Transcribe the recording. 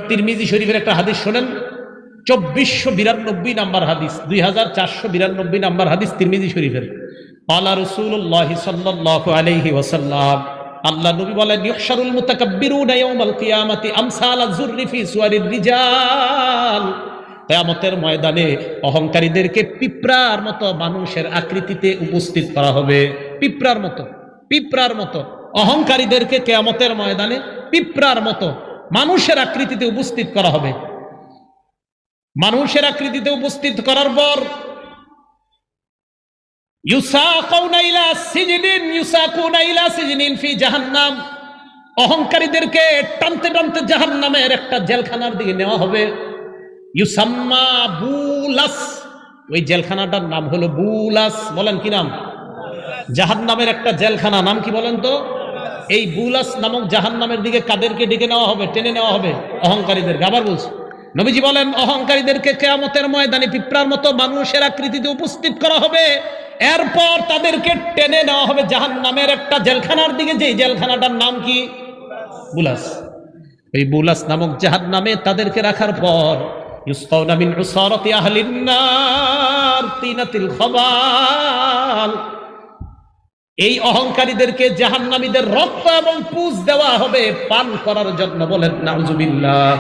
তিরমিজি শরীফের একটা হাদিস শোনেন, 2492 নাম্বার হাদিস, 2492 নাম্বার হাদিস তিরমিজি শরীফের। ক্বালা রাসূলুল্লাহ সাল্লাল্লাহু আলাইহি ওয়াসাল্লাম, আল্লাহ নবী বলেন, ইউহশারুল মুতাকাব্বিরুনা ইয়াওমাল কিয়ামাতি আমসাল আয-যুররি ফি সুওয়ারির রিজাল। কিয়ামতের ময়দানে অহংকারীদেরকে পিঁপড়ার মতো মানুষের আকৃতিতে উপস্থিত করা হবে। পিঁপড়ার মতো, পিঁপড়ার মতো অহংকারীদেরকে কিয়ামতের ময়দানে পিঁপড়ার মতো মানুষের আকৃতিতে উপস্থিত করা হবে। মানুষের আকৃতিতে উপস্থিত করার পর ইউসাকুনা ইলা সিজনিন, ইউসাকুনা ইলা সিজনিন ফি জাহান্নাম, অহংকারীদেরকে টানতে টানতে জাহান্নামের একটা জেলখানার দিকে নেওয়া হবে। ইউসাম্মা বুলাস, ওই জেলখানাটার নাম হলো বুলাস। বলেন কি নাম? জাহান্নামের একটা জেলখানা, নাম কি বলেন তো? এই বুলাস নামক জাহান্নামের দিকে কাদেরকে ডেকে নেওয়া হবে? টেনে নেওয়া হবে অহংকারীদেরকে। আবার বলছি, নবীজি বলেন অহংকারীদেরকে কিয়ামতের ময়দানে পিঁপড়ার মতো মানুষের আকৃতিতে উপস্থিত করা হবে। এরপর তাদেরকে টেনে নেওয়া হবে জাহান্নামের একটা জেলখানার দিকে, যে জেলখানাটার নাম কি? বুলাস। এই বুলাস নামক জাহান্নামে তাদেরকে রাখার পর ইউসকাউনা মিন উসারাতি আহলিন নার তিনাতিল খাবাল, এই অহংকারীদেরকে জাহান্নামীদের রক্ত এবং পুঁজ দেওয়া হবে পান করার জন্য। বলেন নাউজুবিল্লাহ।